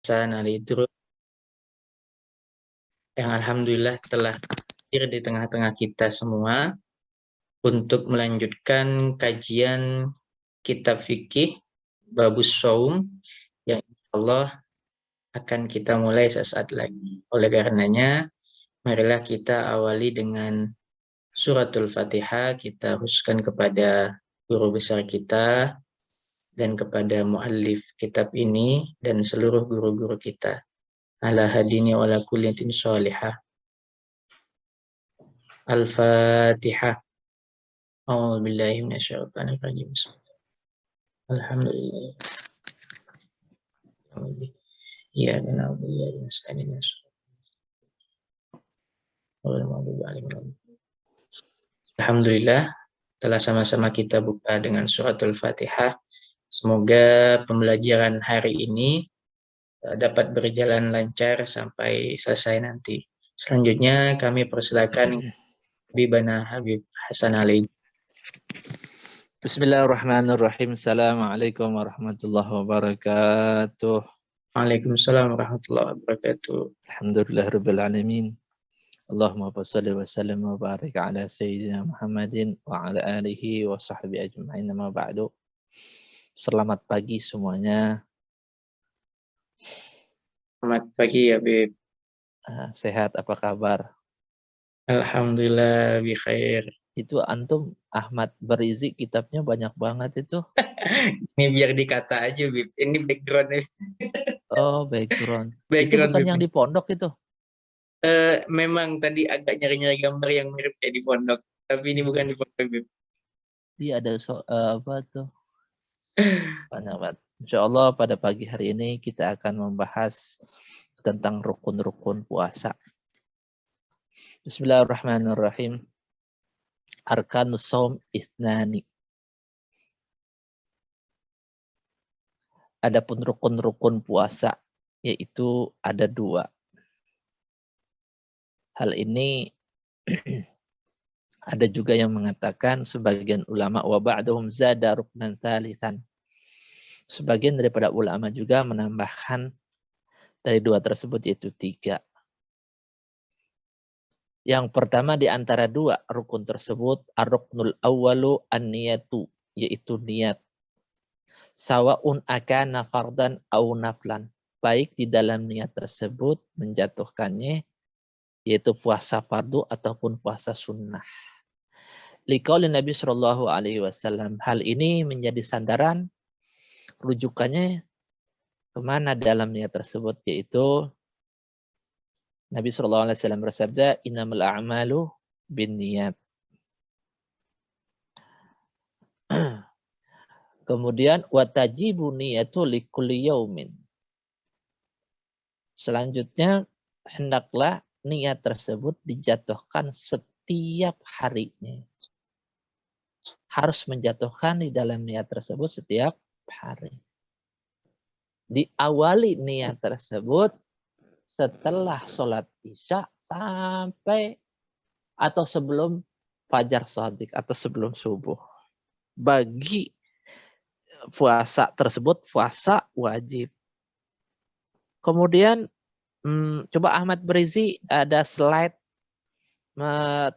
Hasan Ali Idrus yang alhamdulillah telah hadir di tengah-tengah kita semua untuk melanjutkan kajian kitab fikih Babus Shaum yang insyaallah akan kita mulai sesaat lagi. Oleh karenanya, marilah kita awali dengan suratul Fatihah. Kita khususkan kepada guru besar kita dan kepada muallif kitab ini dan seluruh guru-guru kita. Ala hadini wa ala kulliyatin sholihah. Al-Fatihah. A'udzu billahi minasyaitonir rajim. Alhamdulillah. Iya, dan alhamdulillah telah sama-sama kita buka dengan suratul Fatihah. Semoga pembelajaran hari ini dapat berjalan lancar sampai selesai nanti. Selanjutnya kami persilakan Habibana Habib Hasan Ali. Bismillahirrahmanirrahim. Assalamualaikum warahmatullahi wabarakatuh. Waalaikumsalam warahmatullahi wabarakatuh. Alhamdulillahirabbil alamin. Allahumma shalli wa sallim wa barik ala sayyidina Muhammadin wa ala alihi wa sahbihi ajma'in. Ma ba'du. Selamat pagi semuanya. Selamat pagi Habib. Sehat, apa kabar? Alhamdulillah bi khair. Itu antum Ahmad Barizi kitabnya banyak banget itu. Ini biar dikata aja, Bib. Ini background. Oh, background. Itu Background, bukan Bib. yang di pondok itu. Memang tadi agak nyari-nyari gambar yang mirip kayak di pondok, tapi ini bukan di pondok, Bib. Iya, ada apa tuh? Banyak banget. Insyaallah pada pagi hari ini kita akan membahas tentang rukun-rukun puasa. Bismillahirrahmanirrahim. Arkanus shaum ithnani. Adapun rukun-rukun puasa yaitu ada 2. Hal ini ada juga yang mengatakan sebagian ulama wa ba'dhum zada ruknan tsalitsan. Sebagian daripada ulama juga menambahkan dari 2 tersebut yaitu 3. Yang pertama di antara 2 rukun tersebut ar-ruknul awwalu an-niyatu, yaitu niat. Sawaun akana fardan au naflan. Baik di dalam niat tersebut menjatuhkannya yaitu puasa fardu ataupun puasa sunnah. Liqaulin Nabi sallallahu alaihi wasallam. Hal ini menjadi sandaran rujukannya kemana dalam niat tersebut, yaitu Nabi sallallahu alaihi wasallam bersabda, "Innamal a'malu binniyat." Kemudian watajibu niyatu likulli yaumin. Selanjutnya hendaklah niat tersebut dijatuhkan setiap harinya. Harus menjatuhkan di dalam niat tersebut setiap hari. Diawali niat tersebut setelah sholat isya sampai atau sebelum fajar shadiq atau sebelum subuh. Bagi puasa tersebut puasa wajib. Kemudian coba Ahmad Barizi ada slide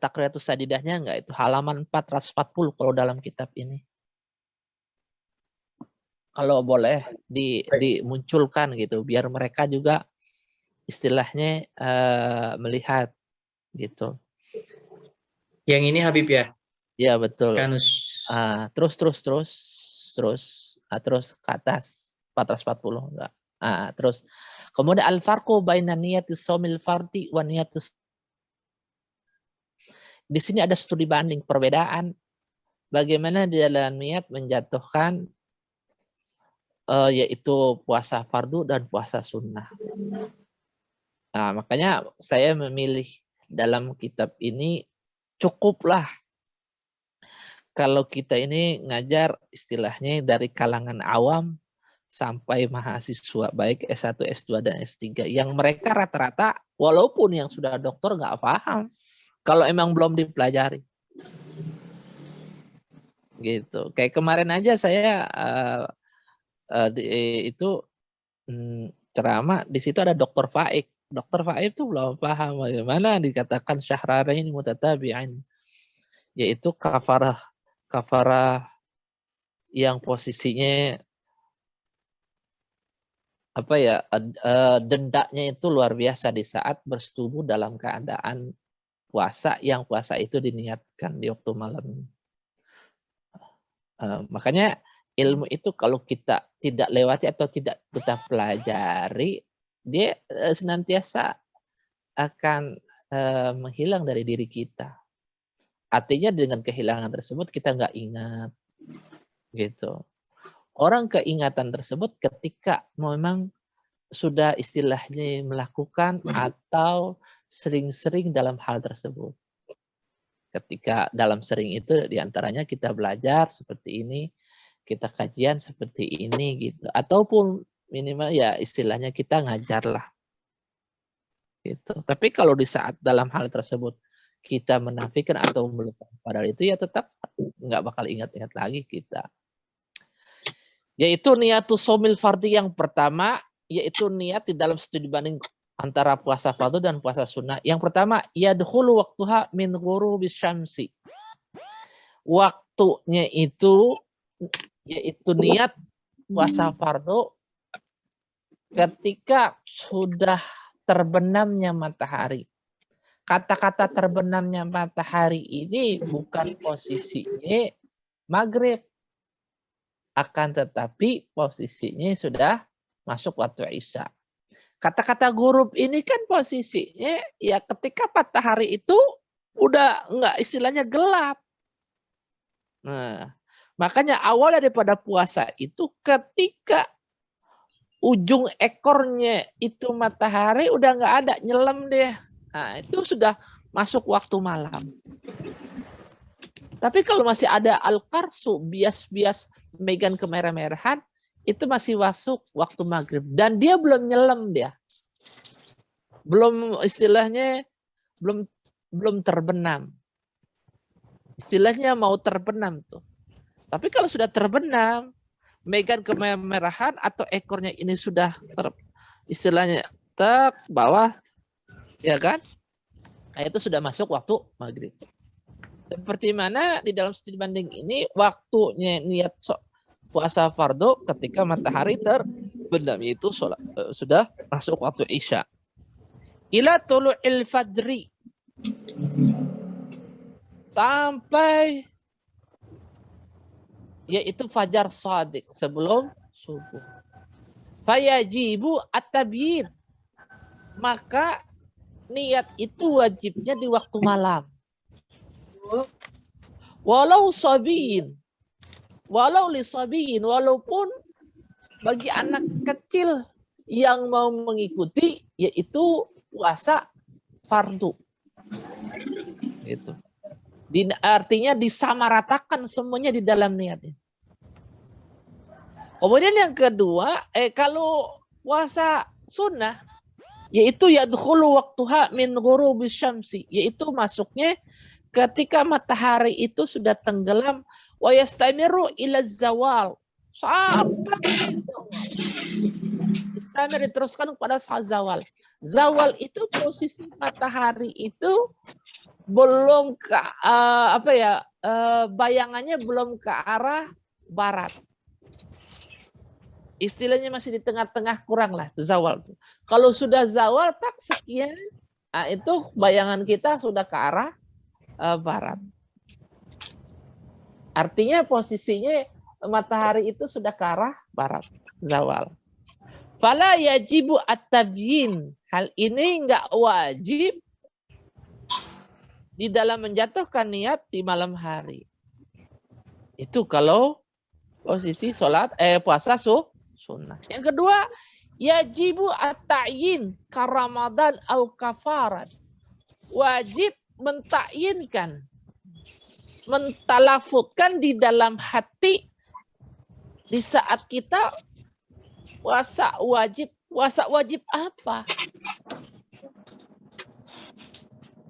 Taqriyatus Sadidahnya enggak, itu halaman 440 kalau dalam kitab ini. Kalau boleh dimunculkan gitu biar mereka juga istilahnya melihat gitu. Yang ini Habib ya? Ya betul. Kanus. Terus ke atas 440 enggak. Terus kemudian al-farqu baina niyatis shaumil fardhi wa niyatis. Di sini ada studi banding perbedaan bagaimana di dalam niat menjatuhkan yaitu puasa fardu dan puasa sunnah. Nah, makanya saya memilih dalam kitab ini cukuplah kalau kita ini ngajar istilahnya dari kalangan awam sampai mahasiswa baik S1, S2 dan S3 yang mereka rata-rata walaupun yang sudah doktor nggak paham kalau emang belum dipelajari. Gitu. Kayak kemarin aja saya ceramah, di situ ada Dr. Faik. Dr. Faik itu belum paham bagaimana dikatakan syahrarain mutatabi'ain, yaitu kafarah yang posisinya apa ya, dendanya itu luar biasa di saat bersetubuh dalam keadaan puasa, yang puasa itu diniatkan di waktu malam. Makanya ilmu itu kalau kita tidak lewati atau tidak kita pelajari, dia senantiasa akan menghilang dari diri kita. Artinya dengan kehilangan tersebut kita nggak ingat, gitu. Orang keingatan tersebut ketika memang sudah istilahnya melakukan atau sering-sering dalam hal tersebut. Ketika dalam sering itu diantaranya kita belajar seperti ini, kita kajian seperti ini gitu, ataupun minimal ya istilahnya kita ngajar lah gitu. Tapi kalau di saat dalam hal tersebut kita menafikan atau melupakan padahal itu, ya tetap nggak bakal ingat-ingat lagi kita. Yaitu niatus somil fardhi yang pertama, yaitu niat di dalam studi banding antara puasa fardu dan puasa sunnah. Yang pertama, yadkhulu waqtuha min ghurubis syamsi. Waktunya itu yaitu niat puasa fardu ketika sudah terbenamnya matahari. Kata-kata terbenamnya matahari ini bukan posisinya maghrib, akan tetapi posisinya sudah masuk waktu Isya. Kata-kata ghurub ini kan posisinya ya ketika matahari itu udah enggak istilahnya gelap. Nah, makanya awalnya daripada puasa itu ketika ujung ekornya itu matahari udah enggak ada, nyelam deh. Nah, itu sudah masuk waktu malam. Tapi kalau masih ada al-qarsu, bias-bias megan kemerah-merahan, itu masih masuk waktu maghrib. Dan dia belum nyelam dia. Belum istilahnya, belum terbenam. Istilahnya mau terbenam tuh. Tapi kalau sudah terbenam, megan kemerah-merahan atau ekornya ini sudah istilahnya ke bawah, ya kan? Nah, itu sudah masuk waktu maghrib. Seperti mana di dalam studi banding ini waktunya niat puasa fardu ketika matahari terbenam, itu sudah masuk waktu Isya. Ila tulu'il fajri, sampai yaitu fajar shadiq, sebelum subuh. Fayajibu at-tabyin, maka niat itu wajibnya di waktu malam. Walau sabiin, walau li sabiin, walaupun bagi anak kecil yang mau mengikuti, yaitu puasa fardu. Itu. Artinya disamaratakan semuanya di dalam niatnya. Kemudian yang kedua, kalau puasa sunnah, yaitu yadkhulu waqtuha min ghurubis syamsi, yaitu masuknya ketika matahari itu sudah tenggelam, wa yastamiru ila zawal, sampai zawal. Istamir diteruskan kepada zawal. Zawal itu posisi matahari itu belum ke bayangannya belum ke arah barat. Istilahnya masih di tengah-tengah, kurang lah itu zawal. Kalau sudah zawal tak sekian, nah itu bayangan kita sudah ke arah barat. Artinya posisinya matahari itu sudah ke arah barat, zawal. Fala yajibu at-tabyin. Hal ini enggak wajib di dalam menjatuhkan niat di malam hari. Itu kalau posisi puasa sunnah. Yang kedua, yajibu at-ta'yin ka Ramadan au kafarat. Wajib mentakyinkan, mentalafutkan di dalam hati di saat kita puasa wajib. Puasa wajib apa?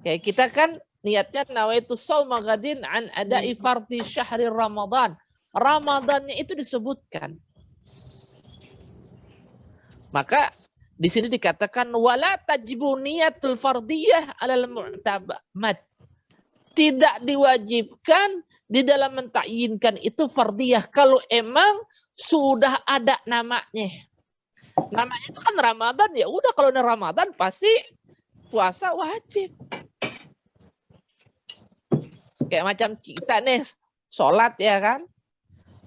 Kayak kita kan niatnya nawaitu shauma ghadin an ada'i fardhi syahri Ramadan. Ramadannya itu disebutkan. Maka Di sini dikatakan wala tajibu niyatul fardiyah alal mu'tamad. Tidak diwajibkan di dalam mentakyinkan itu fardiyah kalau emang sudah ada namanya. Namanya itu kan Ramadan, ya udah kalau ada Ramadan pasti puasa wajib. Kayak macam kita nih sholat ya kan.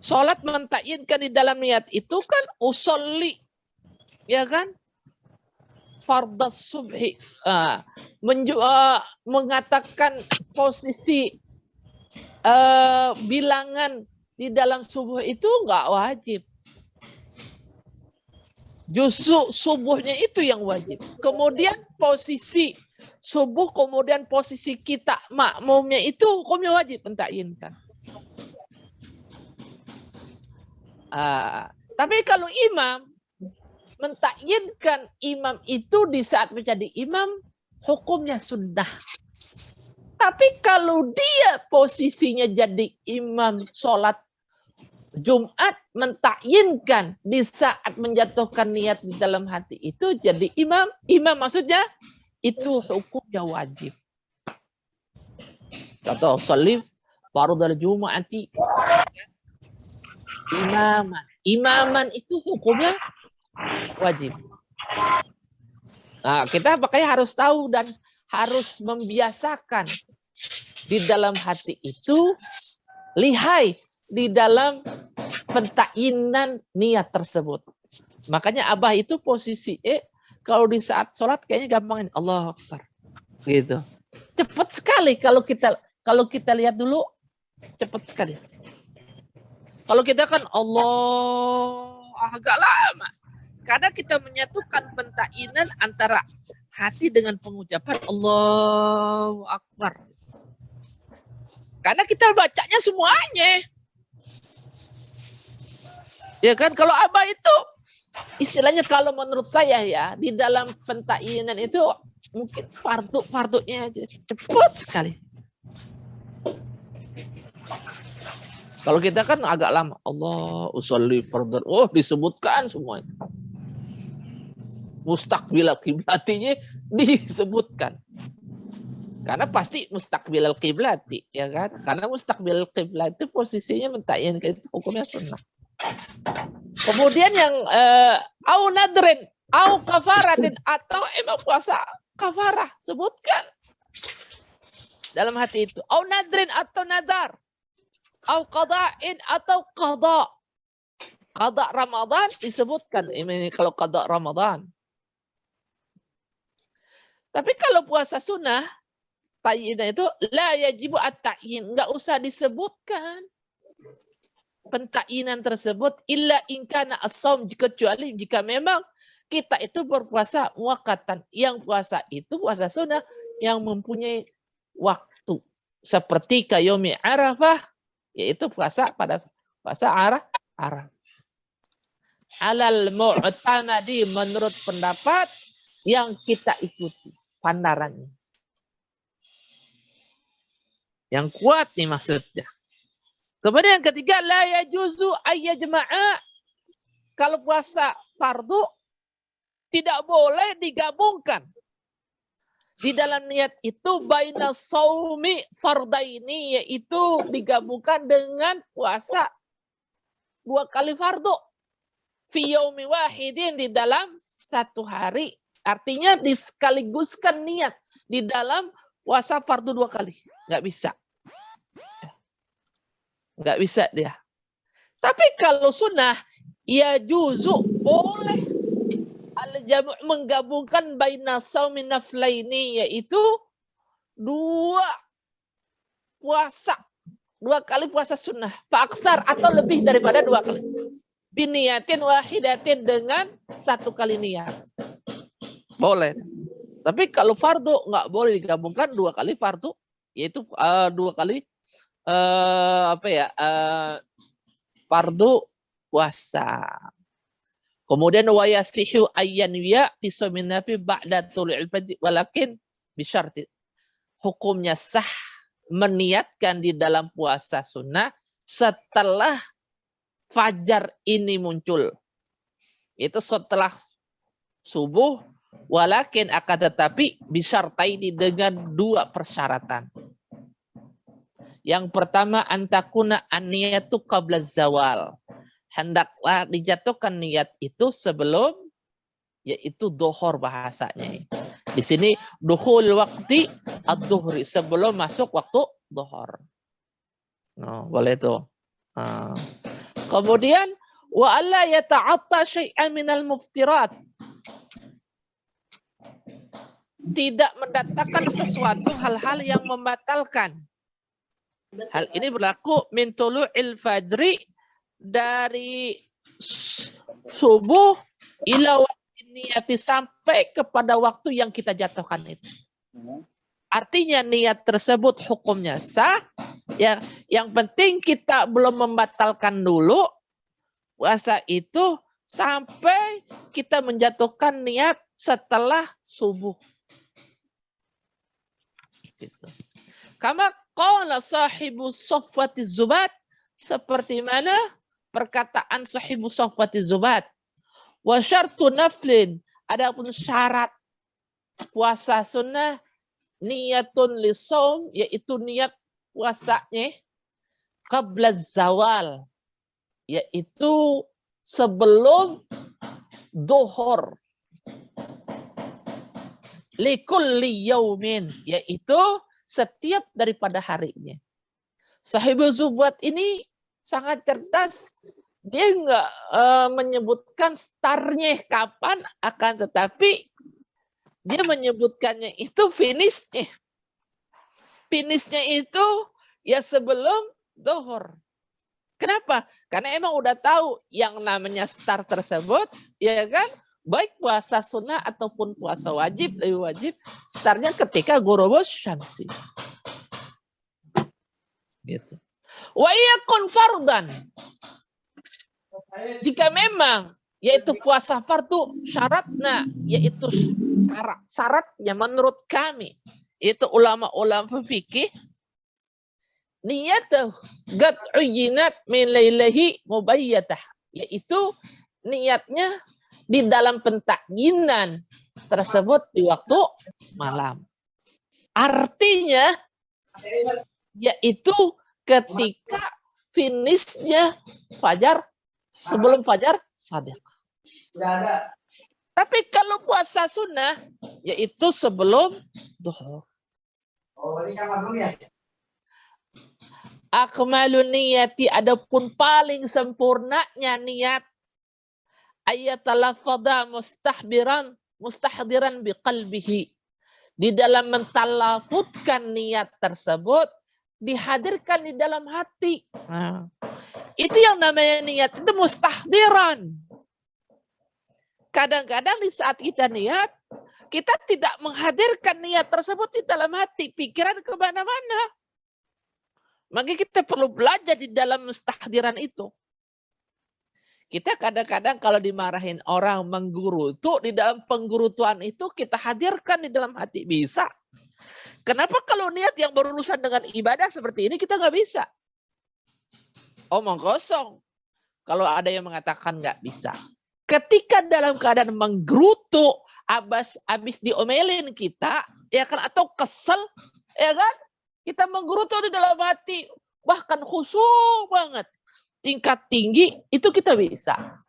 Sholat mentakyinkan di dalam niat itu kan usolli, ya kan? Fardhas subhi, mengatakan posisi bilangan di dalam subuh itu nggak wajib. Justru subuhnya itu yang wajib. Kemudian posisi subuh, kemudian posisi kita makmumnya itu hukumnya wajib mentakyinkan. Tapi kalau imam, mentakyinkan imam itu di saat menjadi imam, hukumnya sunnah. Tapi kalau dia posisinya jadi imam sholat Jumat, mentakyinkan di saat menjatuhkan niat di dalam hati itu jadi imam. Imam maksudnya itu hukumnya wajib. Contoh, sholli fardhal jumu'ati. Imaman itu hukumnya wajib. Nah, kita makanya harus tahu dan harus membiasakan di dalam hati itu lihai di dalam pentakyinan niat tersebut. Makanya Abah itu posisi kalau di saat sholat kayaknya gampang, Allahu Akbar. Gitu. Cepat sekali kalau kita lihat dulu, cepat sekali. Kalau kita kan Allah agak lama. Karena kita menyatukan pentakyinan antara hati dengan pengucapan Allahu Akbar. Karena kita bacanya semuanya. Ya kan, kalau Abah itu istilahnya kalau menurut saya ya, di dalam pentakyinan itu mungkin fardu-fardunya aja cepat sekali. Kalau kita kan agak lama. Allah usolli fardhan. Oh, disebutkan semuanya. Mustaqbilal qiblatinya disebutkan. Karena pasti mustaqbilal qiblati, ya kan? Karena mustaqbilal qiblat itu posisinya mentakyinkan itu hukumnya sunnah. Kemudian yang au nadrin, au kafaratin, atau emang puasa kafarah, sebutkan dalam hati itu. Au nadrin atau nadar, au qada'in atau qada. Qada Ramadan disebutkan ini kalau qada Ramadan. Tapi kalau puasa sunnah, takyinnya itu la yajibu at-ta'yin, enggak usah disebutkan pentakyinan tersebut illa in kana as-shaum, kecuali jika memang kita itu berpuasa muakkatan, yang puasa itu puasa sunnah yang mempunyai waktu seperti kayomi Arafah, yaitu puasa pada puasa Arafah. Alal mu'tamadi, menurut pendapat yang kita ikuti pandarannya. Yang kuat nih maksudnya. Kemudian yang ketiga, la yajuzu ayyajma'a. Kalau puasa fardu tidak boleh digabungkan. Di dalam niat itu baina shaumi fardaini, yaitu digabungkan dengan puasa 2 kali fardu. Fi yaumi wahidin, di dalam satu hari. Artinya diskaliguskan niat di dalam puasa fardu 2 kali. Nggak bisa. Nggak bisa dia. Tapi kalau sunnah, ya juzu, boleh al-jamu' menggabungkan baina shaumi naflaini, yaitu 2 puasa, 2 kali puasa sunnah. Fa'aktsar, atau lebih daripada 2 kali. Biniyatin wahidatin, dengan 1 kali niat. Boleh. Tapi kalau fardu nggak boleh digabungkan 2 kali fardu, yaitu 2 kali fardu puasa. Kemudian wa yasihu ayyan ya fi shaumi nafi ba'da tulul fajr, walakin bisyarti. Hukumnya sah meniatkan di dalam puasa sunnah setelah fajar ini muncul. Itu setelah subuh, walakin akan tetapi bisyartaini dengan 2 persyaratan. Yang pertama, antakuna an-niyatu qabla zawal. Hendaklah dijatuhkan niat itu sebelum, yaitu dhuhur bahasanya. Di sini dukhul waqti ad-dhuhri, sebelum masuk waktu dhuhur. Nah, boleh tuh. Nah. Kemudian wa alla yata'atta syai'an minal muftirat. Tidak mendatangkan sesuatu hal-hal yang membatalkan. Hal ini berlaku min tulu'il fajri, dari subuh ila niyati, sampai kepada waktu yang kita jatuhkan itu. Artinya niat tersebut hukumnya sah. Ya, yang penting kita belum membatalkan dulu puasa itu sampai kita menjatuhkan niat setelah subuh. Gitu. Kama qala sahibu Saffati Zubat, seperti mana perkataan sahibu Saffati Zubat. Wa syartu naflin, adapun syarat puasa sunnah, niyatun lisawm, yaitu niat puasanya qabla zawal, yaitu sebelum dhuhur. Likulli yaumin, yaitu setiap daripada harinya. Sahibu Zubat ini sangat cerdas. Dia enggak menyebutkan startnya kapan, akan tetapi dia menyebutkannya itu finishnya. Finishnya itu ya sebelum dhuhur. Kenapa? Karena emang udah tahu yang namanya start tersebut, ya kan? Baik puasa sunnah ataupun puasa wajib, lebih wajib startnya ketika ghurubus syamsi. Gitu. Wa yakun fardan. Jika memang yaitu puasa fardu syaratnya, yaitu syaratnya menurut kami, itu ulama-ulama fikih, niyatuh qad uyinat min lailahi mubayyatah, yaitu niatnya di dalam pentakyinan tersebut di waktu malam. Artinya yaitu ketika finishnya fajar, sebelum fajar shadiq. Tapi kalau puasa sunnah yaitu sebelum dhuhur. Akmalun niyati, adapun paling sempurnanya niat, ayatalafadha mustahdiran biqalbihi, di dalam mentalafutkan niat tersebut dihadirkan di dalam hati. Nah, itu yang namanya niat itu mustahdiran. Kadang-kadang di saat kita niat, kita tidak menghadirkan niat tersebut di dalam hati, pikiran kemana-mana. Maka kita perlu belajar di dalam mustahdiran itu. Kita kadang-kadang kalau dimarahin orang menggerutu, di dalam penggerutuan itu kita hadirkan di dalam hati. Bisa. Kenapa kalau niat yang berurusan dengan ibadah seperti ini kita nggak bisa? Omong kosong. Kalau ada yang mengatakan nggak bisa. Ketika dalam keadaan menggerutu, habis diomelin kita, ya kan, atau kesel, ya kan, kita menggerutu di dalam hati, bahkan khusyuk banget, tingkat tinggi, itu kita bisa.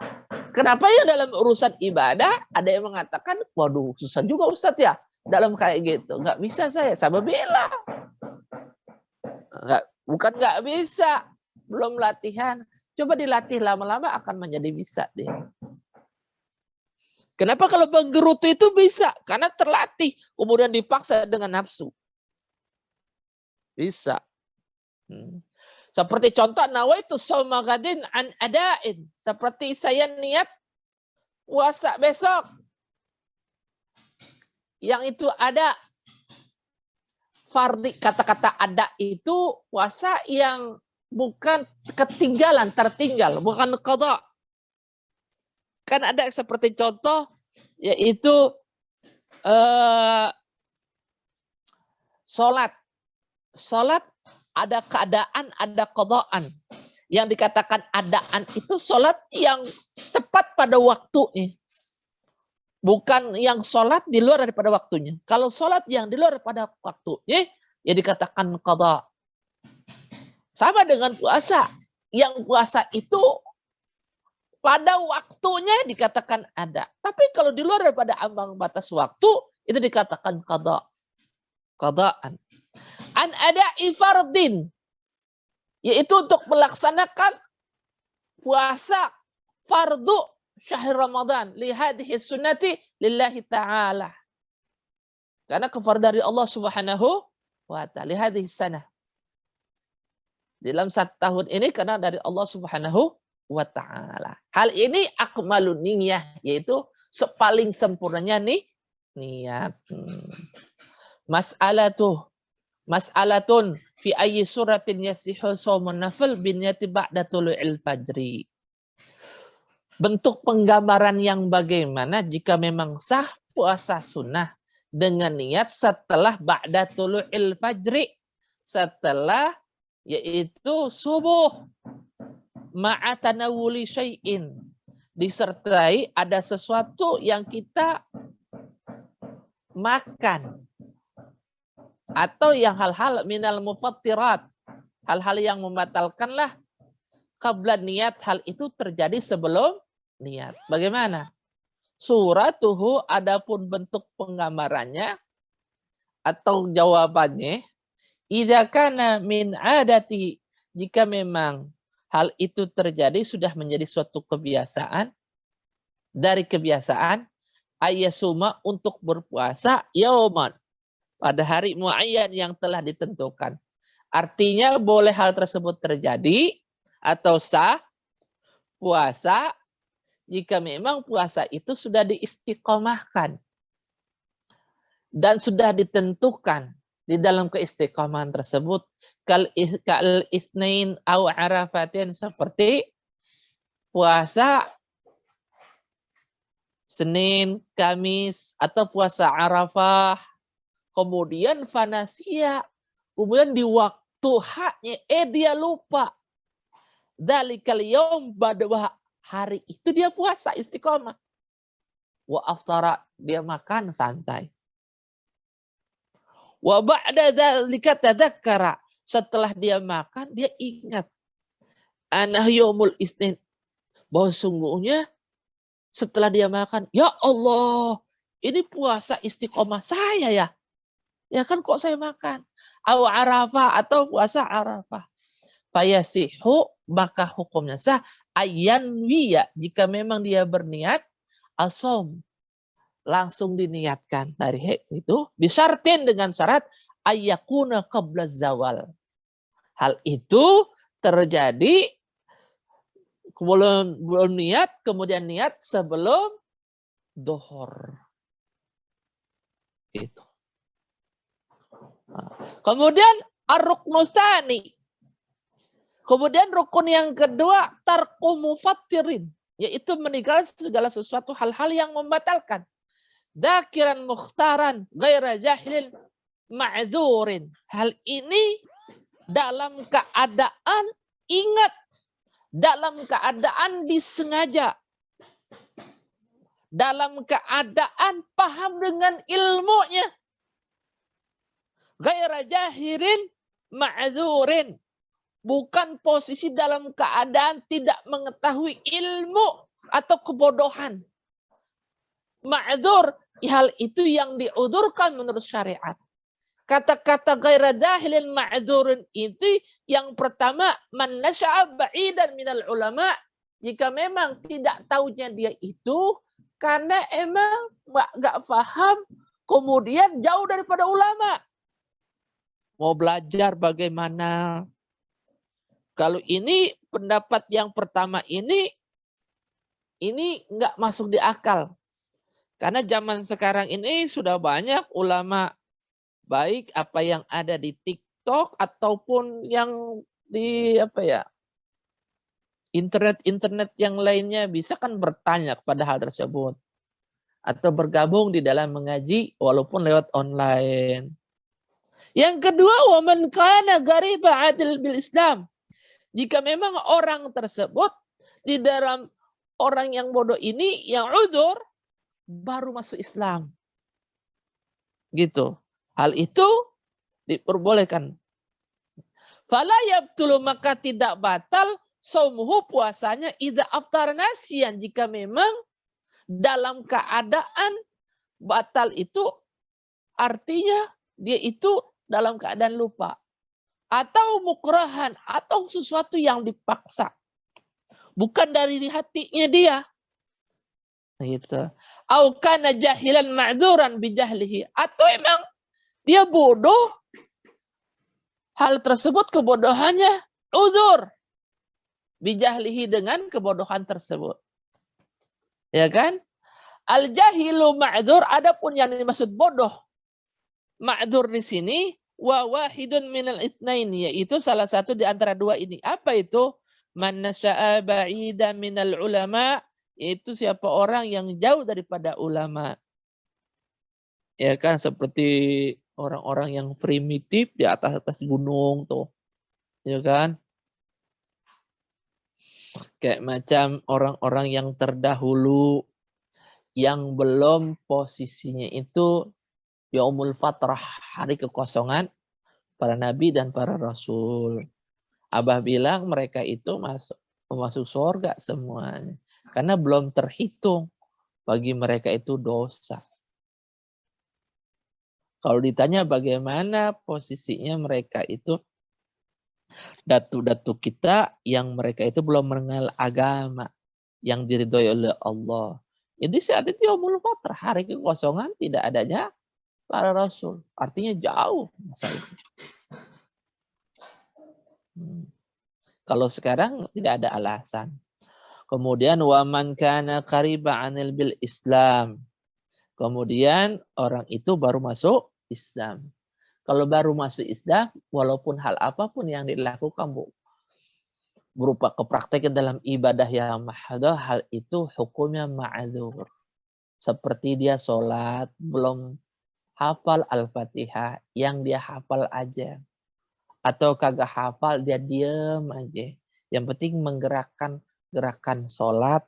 Kenapa ya dalam urusan ibadah ada yang mengatakan, waduh susah juga Ustadz ya, dalam kayak gitu, nggak bisa saya bela. Bukan nggak bisa, belum latihan. Coba dilatih lama-lama akan menjadi bisa deh. Kenapa kalau menggerutu itu bisa? Karena terlatih, kemudian dipaksa dengan nafsu. Bisa. Seperti contoh nawaitu shauma ghadin an adain. Seperti saya niat puasa besok. Yang itu ada fardhi, kata-kata ada itu puasa yang bukan ketinggalan, tertinggal, bukan qadha. Kan ada seperti contoh, yaitu sholat. Sholat ada keadaan, ada qadhaan. Yang dikatakan adaan itu sholat yang tepat pada waktunya. Bukan yang sholat di luar daripada waktunya. Kalau sholat yang di luar daripada waktunya, ya dikatakan qadha. Sama dengan puasa. Yang puasa itu pada waktunya dikatakan ada. Tapi kalau di luar daripada ambang batas waktu, itu dikatakan qadha. Qadhaan. An ada'i fardin. Yaitu untuk melaksanakan puasa fardu syahr Ramadan. Lihadihi sunnati lillahi ta'ala. Karena kefardan dari Allah subhanahu wa ta'ala. Lihadihi sanah. Dalam 1 tahun ini karena dari Allah subhanahu wa ta'ala. Hal ini akmalun niyah. Yaitu paling sempurnanya nih niat. Mas'alatun fi ayyi suratin yasihu shaumun nafil bin niyati ba'da tulu'il fajri. Bentuk penggambaran yang bagaimana jika memang sah puasa sunnah dengan niat setelah ba'da tulu'il fajri, setelah yaitu subuh, ma'a tanawuli syai'in, disertai ada sesuatu yang kita makan. Atau yang hal-hal minal mufattirat, hal-hal yang membatalkanlah qabla niat, hal itu terjadi sebelum niat. Bagaimana? Suratuhu, adapun bentuk penggambarannya atau jawabannya, idza kana min adati, jika memang hal itu terjadi sudah menjadi suatu kebiasaan, dari kebiasaan ayyasuma untuk berpuasa yauman, pada hari muayyan yang telah ditentukan. Artinya boleh hal tersebut terjadi atau sah puasa jika memang puasa itu sudah diistiqomahkan dan sudah ditentukan di dalam keistiqomahan tersebut. Kal itsnain au arafatin, seperti puasa Senin, Kamis, atau puasa Arafah. Kemudian fanasia, kemudian di waktu haknya, dia lupa. Dalikal yaum, pada hari itu dia puasa istiqomah. Wa aftara, dia makan santai. Wa ba'da dzalika tadzakkara, setelah dia makan dia ingat. Anah yaumul isnin, bahwa sungguhnya setelah dia makan, ya Allah, ini puasa istiqomah saya ya. Ya kan kok saya makan. Aw Arafah, atau puasa Arafah. Fayasihu, maka hukumnya sah. Ayan wiya, jika memang dia berniat asom, langsung diniatkan dari itu. Bisyartin, dengan syarat ayyakuna qabla zawal. Hal itu terjadi belum niat, kemudian niat sebelum duhur. Itu. Kemudian ar-ruknu tsani. Kemudian rukun yang kedua, tarku mufattirin, yaitu meninggalkan segala sesuatu hal-hal yang membatalkan. Dzakiran mukhtaran ghaira jahilin ma'dzurin. Hal ini dalam keadaan ingat, dalam keadaan disengaja, dalam keadaan paham dengan ilmunya. Ghaira jahirin ma'dzurin, bukan posisi dalam keadaan tidak mengetahui ilmu atau kebodohan. Ma'dzur, hal itu yang diudurkan menurut syariat. Kata-kata ghaira jahilin ma'dzurin itu yang pertama, man nasya'a ba'idan minal ulama, jika memang tidak tahunya dia itu karena emang nggak paham, kemudian jauh daripada ulama. Mau belajar bagaimana? Kalau ini pendapat yang pertama ini nggak masuk di akal. Karena zaman sekarang ini sudah banyak ulama, baik apa yang ada di TikTok ataupun yang di internet yang lainnya, bisa kan bertanya kepada hal tersebut atau bergabung di dalam mengaji walaupun lewat online. Yang kedua, wa man kana ghariba adil bil Islam. Jika memang orang tersebut di dalam orang yang bodoh ini yang uzur, baru masuk Islam. Gitu. Hal itu diperbolehkan. Fala yabtulu, maka tidak batal saumuhu, puasanya, idza aftar nasiyan, jika memang dalam keadaan batal itu artinya dia itu dalam keadaan lupa. Atau mukrahan, atau sesuatu yang dipaksa. Bukan dari hatinya dia. Gitu. Au kana jahilan ma'dzuran bijahlihi, atau emang dia bodoh, hal tersebut kebodohannya uzur bijahlihi, dengan kebodohan tersebut. Ya kan? Al jahilu ma'dzur, adapun yang dimaksud bodoh ma'dzur di sini wa wahidun minal itsnain, yaitu salah satu di antara dua ini. Apa itu? Man nasya'a ba'ida minal ulama, yaitu siapa orang yang jauh daripada ulama. Ya kan, seperti orang-orang yang primitif di atas gunung tuh. Ya kan? Kayak macam orang-orang yang terdahulu yang belum posisinya itu yaumul fatrah, hari kekosongan para nabi dan para rasul. Abah bilang mereka itu masuk surga semuanya. Karena belum terhitung bagi mereka itu dosa. Kalau ditanya bagaimana posisinya mereka itu, datu-datu kita yang mereka itu belum mengenal agama yang diridhoi oleh Allah. Jadi saat itu yaumul fatrah, hari kekosongan, tidak adanya para rasul. Artinya jauh masa itu. Kalau sekarang tidak ada alasan. Kemudian waman kana qariba 'anil bil Islam. Kemudian orang itu baru masuk Islam. Kalau baru masuk Islam, walaupun hal apapun yang dilakukan berupa kepraktekan dalam ibadah yang mahdoh, hal itu hukumnya ma'dzur. Seperti dia sholat, belum hafal Al-Fatihah, yang dia hafal aja. Atau kagak hafal, dia diem aja. Yang penting menggerakkan gerakan sholat,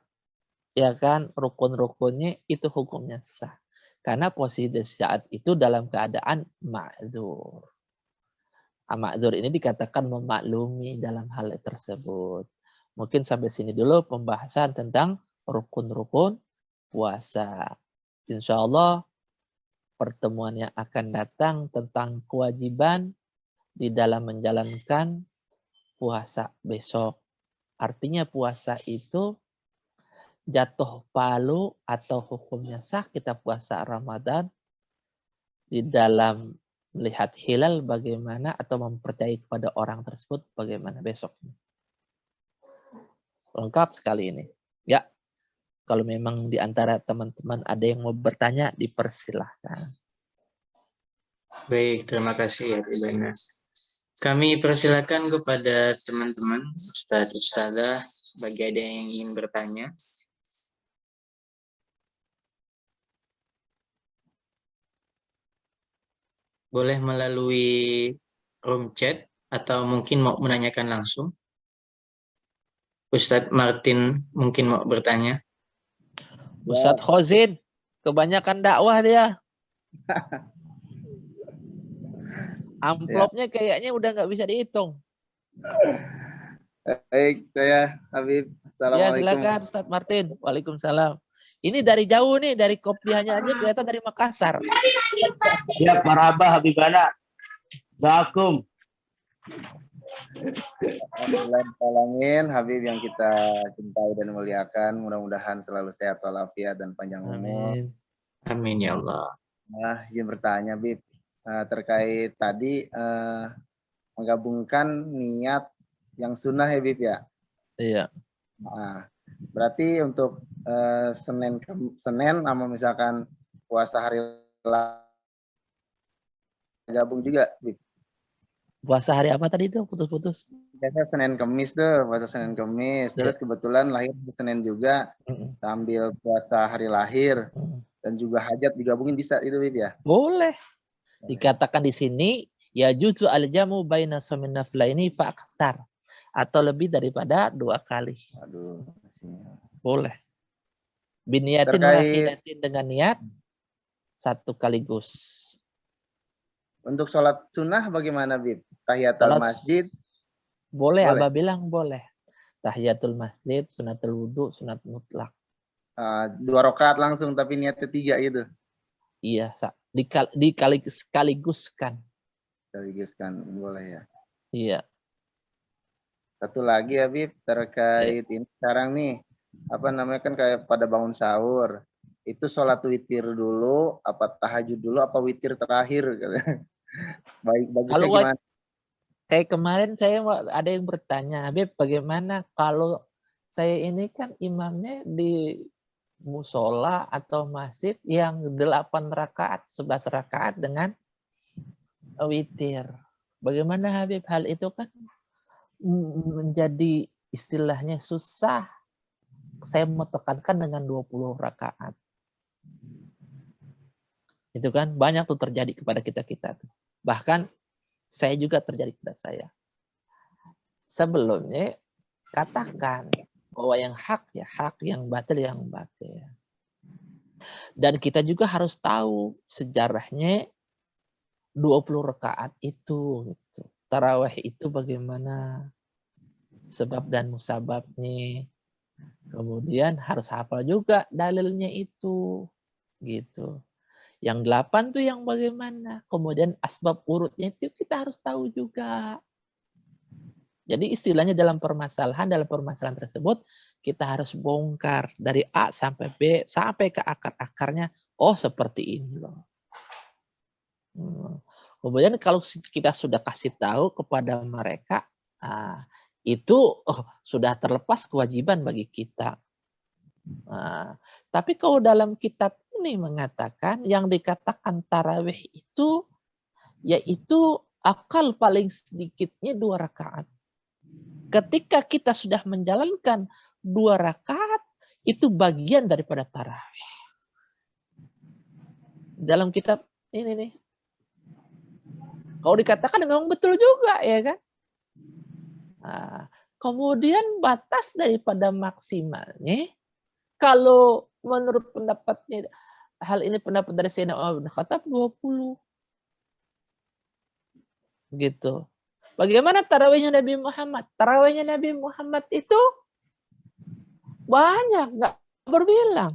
ya kan, rukun-rukunnya, itu hukumnya sah. Karena posisi saat itu dalam keadaan ma'dzur. Ma'dzur ini dikatakan memaklumi dalam hal tersebut. Mungkin sampai sini dulu pembahasan tentang rukun-rukun puasa. Insya Allah pertemuan yang akan datang tentang kewajiban di dalam menjalankan puasa besok. Artinya puasa itu jatuh palu atau hukumnya sah kita puasa Ramadan di dalam melihat hilal bagaimana, atau mempercayai kepada orang tersebut bagaimana besoknya. Lengkap sekali ini. Ya, kalau memang di antara teman-teman ada yang mau bertanya, dipersilahkan. Baik, terima kasih ya Bina. Kami persilakan kepada teman-teman Ustadz Ustadzah bagi ada yang ingin bertanya. Boleh melalui room chat atau mungkin mau menanyakan langsung. Ustadz Martin mungkin mau bertanya. Ustadz Khozin, kebanyakan dakwah dia. Amplopnya kayaknya udah nggak bisa dihitung. Baik, saya Habib. Assalamualaikum. Ya, silakan Ustadz Martin. Waalaikumsalam. Ini dari jauh nih, dari kopiahnya aja kelihatan dari Makassar. Ya, marhaba Habibana. Assalamualaikum. Alhamdulillah, Habib yang kita cintai dan muliakan. Mudah-mudahan selalu sehat walafiat dan panjang umur. Amin. Amin ya Allah. Nah, izin bertanya, Habib. Terkait tadi menggabungkan niat yang sunnah ya, Habib ya? Iya. Nah, berarti untuk Senin sama misalkan puasa hari gabung juga, Habib? Puasa hari apa tadi itu? Putus-putus. Biasanya Senin Kemis tuh, puasa Senin Kemis. Terus kebetulan lahir di Senin juga, sambil puasa hari lahir. Dan juga hajat digabungin bisa itu, Bib ya? Boleh. Dikatakan di sini, ya juzu al-jamu baina shamin naflaini fa'aktar. Atau lebih daripada 2 kali. Aduh. Boleh. Biniyatin wahidatin dengan niat satu kaligus. Untuk sholat sunnah bagaimana, Bib? Tahiyatul masjid? Boleh, Abah bilang boleh. Tahiyatul masjid, sunatul wudhu, sunat mutlak. 2 rakaat langsung, tapi niatnya 3 gitu? Iya, dikaliguskan. Kaliguskan, boleh ya? Iya. Satu lagi ya, Bib, terkait ini sekarang nih, apa namanya kan kayak pada bangun sahur. Itu sholat witir dulu, apa tahajud dulu, apa witir terakhir? Baik, bagusnya gimana? Kayak kemarin saya ada yang bertanya, Habib, bagaimana kalau saya ini kan imamnya di musola atau masjid yang 8 rakaat, 11 rakaat dengan witir. Bagaimana Habib? Hal itu kan menjadi istilahnya susah. Saya mau tekankan dengan 20 rakaat. Itu kan banyak tuh terjadi kepada kita-kita tuh. Bahkan saya juga terjadi pada saya. Sebelumnya katakan bahwa yang hak ya hak, yang batil yang batil. Dan kita juga harus tahu sejarahnya 20 rakaat itu gitu. Tarawih itu bagaimana sebab dan musababnya. Kemudian harus hafal juga dalilnya itu gitu. Yang 8 tuh yang bagaimana? Kemudian asbab urutnya itu kita harus tahu juga. Jadi istilahnya dalam permasalahan tersebut kita harus bongkar dari A sampai B sampai ke akar-akarnya. Oh seperti ini loh. Kemudian kalau kita sudah kasih tahu kepada mereka, itu sudah terlepas kewajiban bagi kita. Tapi kalau dalam kitab ini mengatakan yang dikatakan tarawih itu yaitu akal paling sedikitnya 2 rakaat. Ketika kita sudah menjalankan 2 rakaat itu bagian daripada tarawih. Dalam kitab ini nih. Kalau dikatakan memang betul juga ya kan. Kemudian batas daripada maksimalnya kalau menurut pendapatnya, hal ini pendapat dari Sayyidina Umar bin Khattab 20. Gitu. Bagaimana tarawihnya Nabi Muhammad? Tarawihnya Nabi Muhammad itu banyak, nggak berbilang.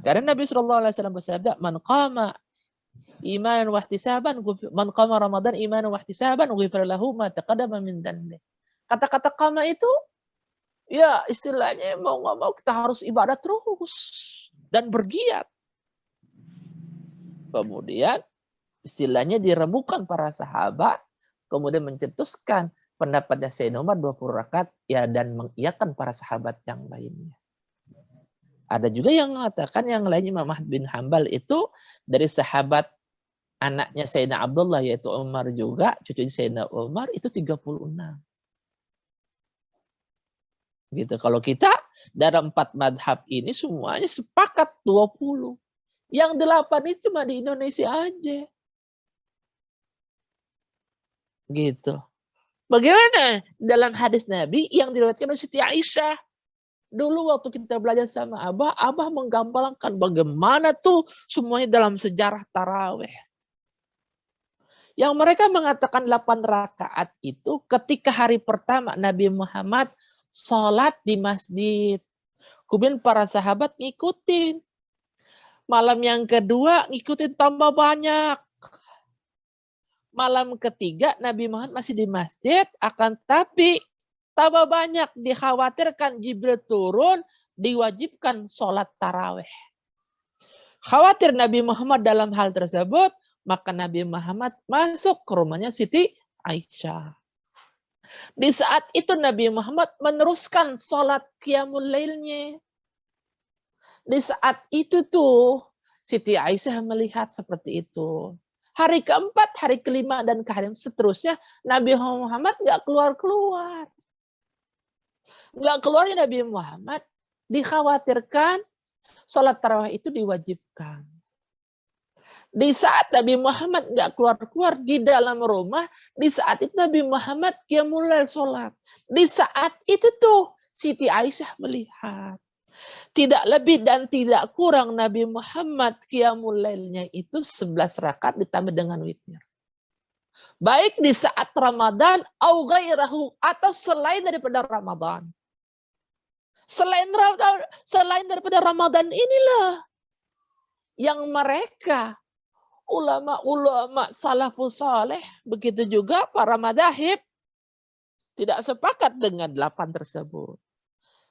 Karena Nabi SAW bersabda, man qama imanan wa ihtisaban, man qama Ramadan imanan wa ihtisaban, ghufira lahu ma taqaddama min dhanbi. Kata-kata qama itu ya istilahnya mau nggak mau kita harus ibadah terus dan bergiat. Kemudian istilahnya diremukan para sahabat, kemudian mencetuskan pendapatnya Sayyidina Umar 20 rakaat ya dan mengiyakan para sahabat yang lainnya. Ada juga yang mengatakan yang lainnya Imam Ahmad bin Hanbal itu dari sahabat anaknya Sayyidina Abdullah yaitu Umar juga, cucunya Sayyidina Umar itu 36. Gitu. Kalau kita dalam 4 madhab ini semuanya sepakat 20. Yang 8 itu cuma di Indonesia aja. Gitu. Bagaimana dalam hadis Nabi yang diriwayatkan oleh Siti Aisyah? Dulu waktu kita belajar sama Abah menggambarkan bagaimana tuh semuanya dalam sejarah tarawih. Yang mereka mengatakan 8 rakaat itu ketika hari pertama Nabi Muhammad sholat di masjid. Kemudian para sahabat ngikutin. Malam yang kedua ngikutin tambah banyak. Malam ketiga Nabi Muhammad masih di masjid. Akan tapi tambah banyak. Dikhawatirkan Jibril turun. Diwajibkan sholat tarawih. Khawatir Nabi Muhammad dalam hal tersebut. Maka Nabi Muhammad masuk ke rumahnya Siti Aisyah. Di saat itu Nabi Muhammad meneruskan sholat qiyamul lailnya. Di saat itu tuh Siti Aisyah melihat seperti itu. Hari keempat, hari kelima, dan hari seterusnya Nabi Muhammad nggak keluar-keluar. Nggak keluarnya Nabi Muhammad dikhawatirkan sholat tarawih itu diwajibkan. Di saat Nabi Muhammad nggak keluar-keluar di dalam rumah, di saat itu Nabi Muhammad qiyamul lail sholat. Di saat itu tuh Siti Aisyah melihat. Tidak lebih dan tidak kurang Nabi Muhammad qiyamul lailnya itu 11 rakaat ditambah dengan witir. Baik di saat Ramadan au ghairahu, atau selain daripada Ramadan. Selain daripada Ramadan inilah yang mereka ulama-ulama salafus saleh, begitu juga para madzhab tidak sepakat dengan 8 tersebut.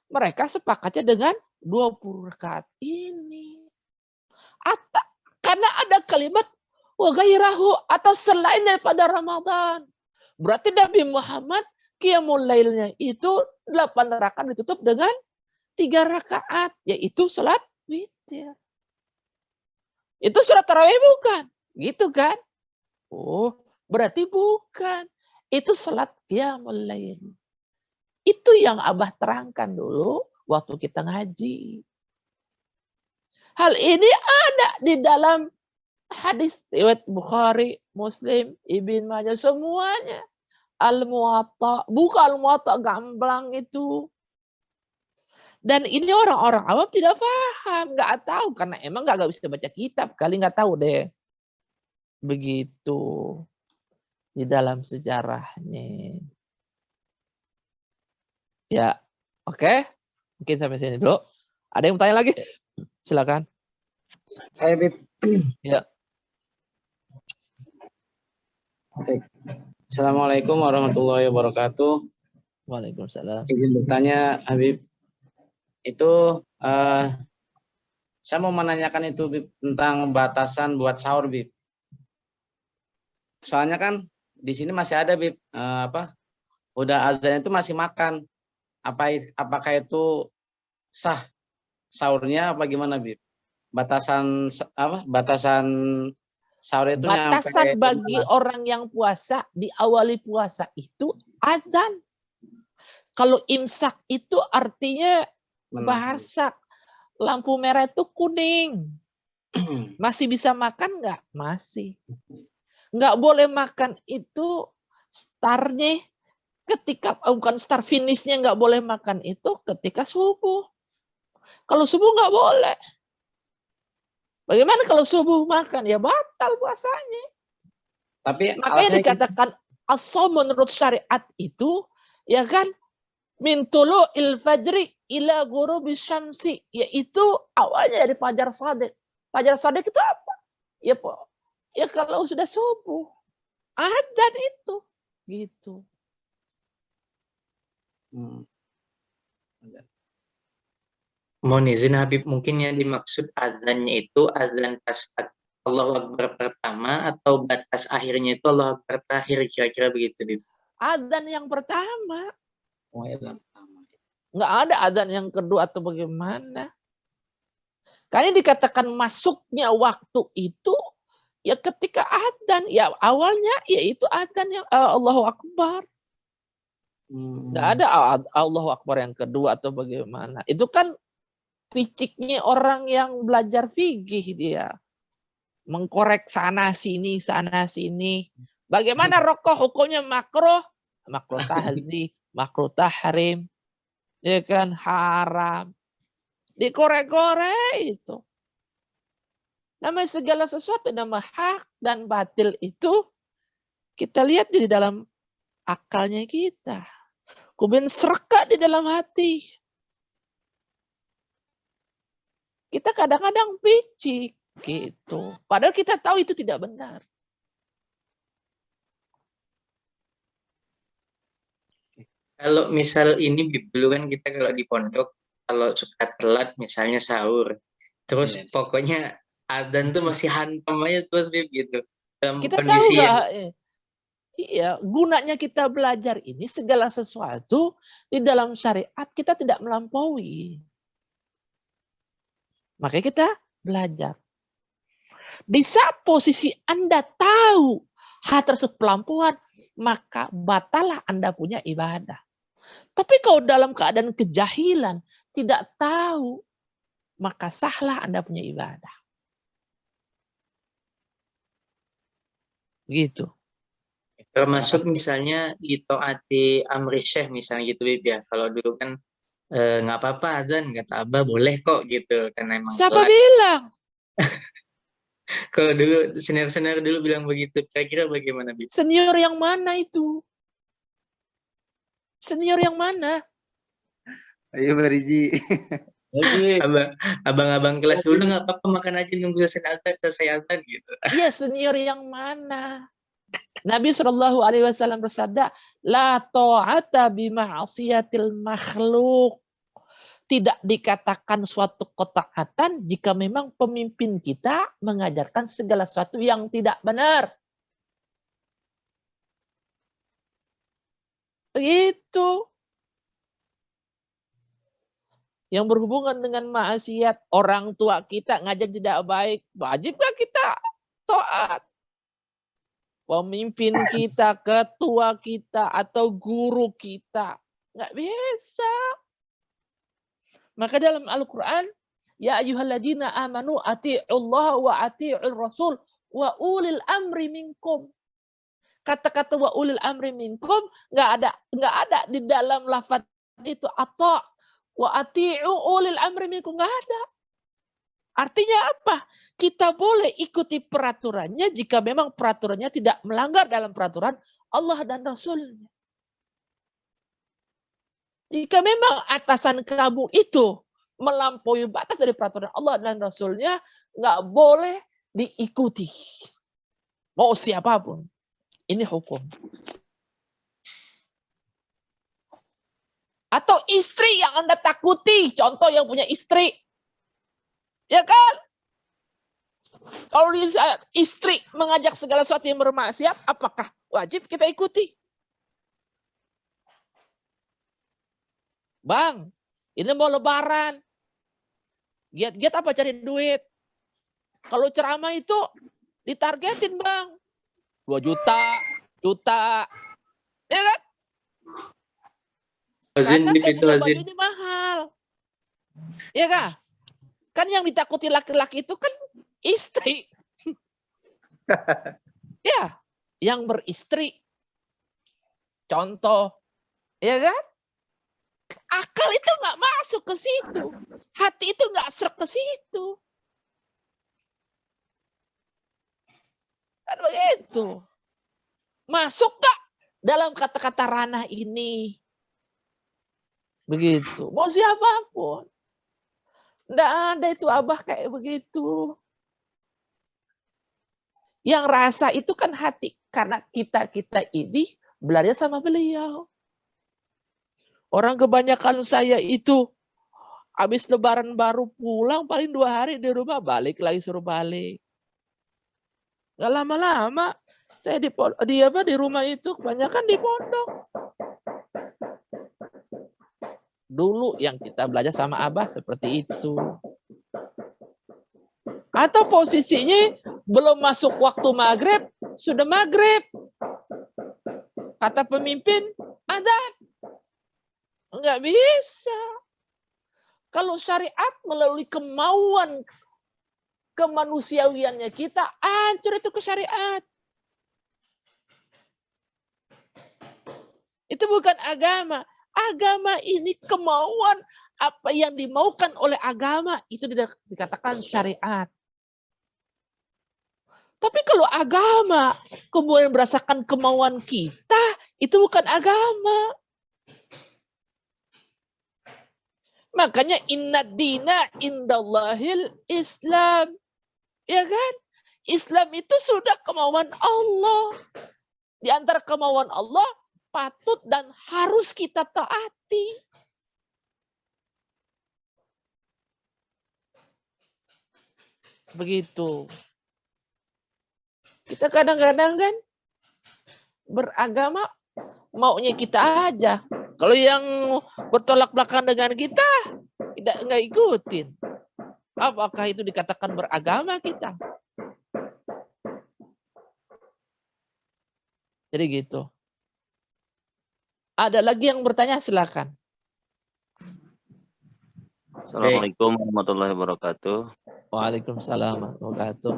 Mereka sepakatnya dengan 20 rakaat ini. Atau karena ada kalimat wa ghairahu, atau selain daripada Ramadan. Berarti Nabi Muhammad qiyamul lailnya itu 8 rakaat ditutup dengan 3 rakaat, yaitu salat witir. Itu surat tarawih bukan? Gitu kan? Oh, berarti bukan. Itu salat qiyamul lail. Itu yang Abah terangkan dulu waktu kita ngaji. Hal ini ada di dalam hadis riwayat Bukhari, Muslim, Ibn Majah, semuanya. Al-Muwatta, bukan Al-Muwatta gamblang itu. Dan ini orang-orang awam tidak paham, nggak tahu karena emang nggak bisa baca kitab, kali nggak tahu deh. Begitu di dalam sejarahnya. Ya, oke. Mungkin sampai sini dulu. Ada yang bertanya lagi? Silakan. Saya Bib. Ya. Assalamualaikum warahmatullahi wabarakatuh. Waalaikumsalam. Izin bertanya, Habib. Itu saya mau menanyakan itu Bib, tentang batasan buat sahur Bib. Soalnya kan di sini masih ada Bib, udah azan itu masih makan. Apakah itu sah sahurnya apa gimana Bib? Batasan sahur itu batasan bagi orang yang puasa di awali puasa itu adzan. Kalau imsak itu artinya bahasa lampu merah itu kuning. Masih bisa makan nggak? Masih. Nggak boleh makan itu startnya ketika, bukan start, finishnya nggak boleh makan itu ketika subuh. Kalau subuh nggak boleh. Bagaimana kalau subuh makan? Ya batal puasanya. Tapi makanya dikatakan as-shaum menurut syariat itu ya kan min tulu'il fajri ila ghurubis syamsi, yaitu awalnya dari fajar shadiq. Fajar shadiq itu apa? Ya kalau sudah subuh. Adzan itu. Gitu. Mohon izin Habib, mungkin yang dimaksud azannya itu azan pas Allahu Akbar pertama atau batas akhirnya itu Allahu Akbar terakhir, kira-kira begitu Habib. Adzan yang pertama. Oh, azan pertama. Nggak ada adzan yang kedua atau bagaimana. Karena dikatakan masuknya waktu itu ya ketika adzan, ya awalnya yaitu adzan yang Allahu Akbar. Nggak ada Allahu Akbar yang kedua atau bagaimana. Itu kan piciknya orang yang belajar fikih dia. Mengkorek sana sini. Bagaimana rokok hukumnya makruh? Makruh tahzi, makruh tahrim. Ya kan, haram. Dikorek-korek itu. Namanya segala sesuatu, nama hak dan batil itu kita lihat di dalam akalnya kita. Kemudian serekat di dalam hati. Kita kadang-kadang picik gitu. Padahal kita tahu itu tidak benar. Kalau misal ini dulu kan kita kalau di pondok kalau suka telat misalnya sahur, terus pokoknya adzan tuh masih hantam aja terus Bib gitu. Dalam Kita kondisi tahu nggak? Iya, gunanya kita belajar ini segala sesuatu di dalam syariat kita tidak melampaui. Makanya kita belajar. Di saat posisi Anda tahu hal tersebut pelampuan, maka batalah Anda punya ibadah. Tapi kalau dalam keadaan kejahilan, tidak tahu, maka sahlah Anda punya ibadah. Gitu. termasuk misalnya ditaati amri syekh misalnya gitu Bib ya. Kalau dulu kan nggak apa-apa azan, kata Abah, boleh kok gitu, karena emang Siapa telat. bilang? Kalau dulu senior-senior dulu bilang begitu, kira-kira bagaimana, Bib? Senior yang mana itu? Senior yang mana? Ayo Bariji. Jadi Abang-abang kelas dulu nggak apa-apa, makan aja nunggu selesai azan gitu. Iya, senior yang mana? Nabi SAW bersabda, la ta'ata bima'asiyatil makhluk. Tidak dikatakan suatu ketaatan jika memang pemimpin kita mengajarkan segala sesuatu yang tidak benar. Begitu. Yang berhubungan dengan maksiat, orang tua kita ngajar tidak baik, wajibkah kita taat? Pemimpin kita, ketua kita, atau guru kita. Nggak bisa. Maka dalam Al-Quran, ya ayyuhalladzina amanu ati'ullaha wa ati'ur rasul wa ulil amri minkum. Kata-kata wa ulil amri minkum nggak ada di dalam lafaz itu, atau wa ati'u ulil amri minkum, nggak ada. Artinya apa? Kita boleh ikuti peraturannya jika memang peraturannya tidak melanggar dalam peraturan Allah dan Rasulnya. Jika memang atasan kamu itu melampaui batas dari peraturan Allah dan Rasulnya, nggak boleh diikuti. Mau siapapun. Ini hukum. Atau istri yang Anda takuti. Contoh yang punya istri. Ya kan? Kalau istri mengajak segala sesuatu yang bermaksiat, apakah wajib kita ikuti? Bang, ini mau lebaran. Giat-giat apa cari duit? Kalau ceramah itu ditargetin, Bang. 2 juta. Ya kan? Azin Karena Bib, saya itu punya azin. baju ini mahal. Ya kan? Kan yang ditakuti laki-laki itu kan istri. Ya, yang beristri. Contoh. Ya kan? Akal itu nggak masuk ke situ. Hati itu nggak serak ke situ. Kan begitu. Masuk nggak dalam kata-kata ranah ini? Begitu. Mau siapapun. Nggak ada itu Abah kayak begitu. Yang rasa itu kan hati. Karena kita ini belajar sama beliau. Orang kebanyakan saya itu habis lebaran baru pulang, paling 2 hari di rumah, balik lagi suruh balik. Gak lama-lama saya di rumah itu kebanyakan di pondok. Dulu yang kita belajar sama Abah seperti itu. Atau posisinya belum masuk waktu maghrib, sudah maghrib. Kata pemimpin, adzan. Enggak bisa. Kalau syariat melalui kemauan kemanusiawiannya kita, hancur itu ke syariat. Itu bukan agama. Agama ini kemauan, apa yang dimaukan oleh agama itu dikatakan syariat. Tapi kalau agama kemudian berdasarkan kemauan kita, itu bukan agama. Makanya inna dina indallahil Islam. Ya kan? Islam itu sudah kemauan Allah. Di antara kemauan Allah, patut dan harus kita taati. Begitu. Kita kadang-kadang kan beragama maunya kita aja. Kalau yang bertolak belakang dengan kita nggak ikutin. Apakah itu dikatakan beragama kita? Jadi gitu. Ada lagi yang bertanya, silakan. Assalamualaikum warahmatullahi wabarakatuh. Waalaikumsalam warahmatullahi wabarakatuh.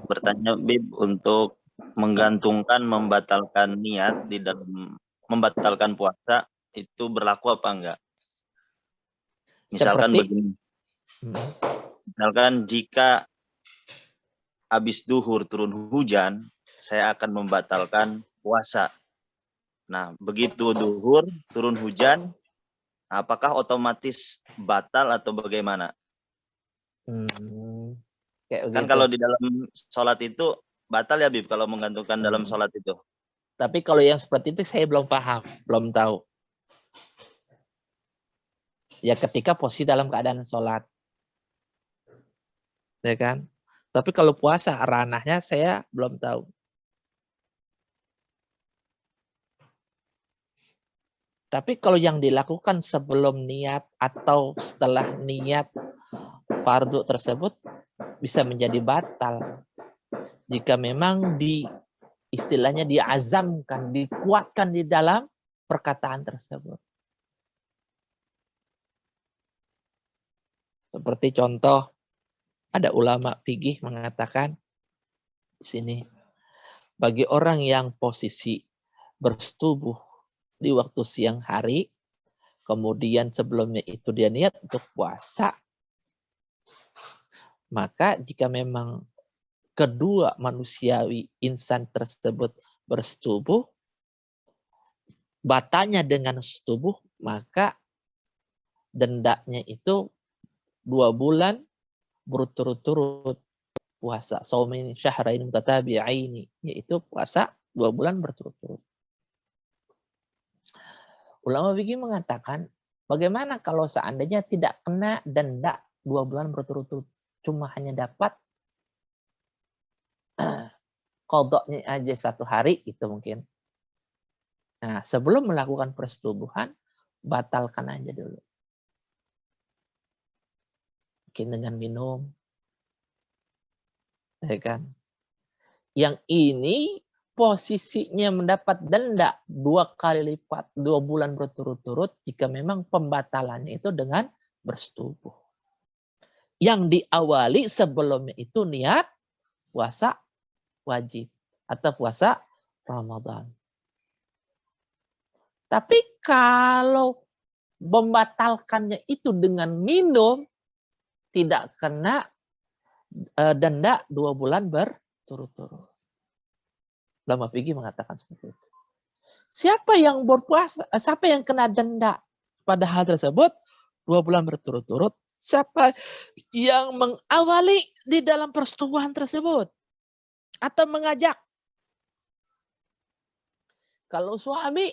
Bertanya Bib, untuk menggantungkan membatalkan niat di dalam membatalkan puasa itu berlaku apa enggak? Misalkan Seperti? begini. Misalkan jika habis duhur turun hujan, saya akan membatalkan puasa. Nah, begitu duhur turun hujan, apakah otomatis batal atau bagaimana? Kayak Kan begitu. kalau di dalam sholat itu batal ya, Bib, kalau menggantungkan dalam sholat itu. Tapi kalau yang seperti itu saya belum paham, belum tahu. Ya ketika posisi dalam keadaan sholat. Ya kan? Tapi kalau puasa ranahnya saya belum tahu. Tapi kalau yang dilakukan sebelum niat atau setelah niat fardu tersebut bisa menjadi batal. Jika memang istilahnya diazamkan, dikuatkan di dalam perkataan tersebut. Seperti contoh, ada ulama fikih mengatakan di sini, bagi orang yang posisi bersetubuh di waktu siang hari, kemudian sebelumnya itu dia niat untuk puasa, maka jika memang kedua manusiawi insan tersebut bersetubuh, batalnya dengan setubuh, maka dendanya itu 2 bulan berturut-turut puasa. Shaumin syahrain mutatabi'aini, yaitu puasa 2 bulan berturut-turut. Ulama fikih mengatakan, bagaimana kalau seandainya tidak kena denda 2 bulan berturut-turut, cuma hanya dapat kodoknya aja 1 hari, itu mungkin. Nah, sebelum melakukan persetubuhan, batalkan aja dulu. Mungkin dengan minum. Ya kan? Yang ini posisinya mendapat denda 2 kali lipat, 2 bulan berturut-turut jika memang pembatalannya itu dengan bersetubuh. Yang diawali sebelumnya itu niat puasa wajib atau puasa Ramadan. Tapi kalau membatalkannya itu dengan minum, tidak kena denda 2 bulan berturut-turut. Ulama fikih mengatakan seperti itu. Siapa yang berpuasa, siapa yang kena denda pada hal tersebut 2 bulan berturut-turut? Siapa yang mengawali di dalam persetubuhan tersebut atau mengajak? Kalau suami,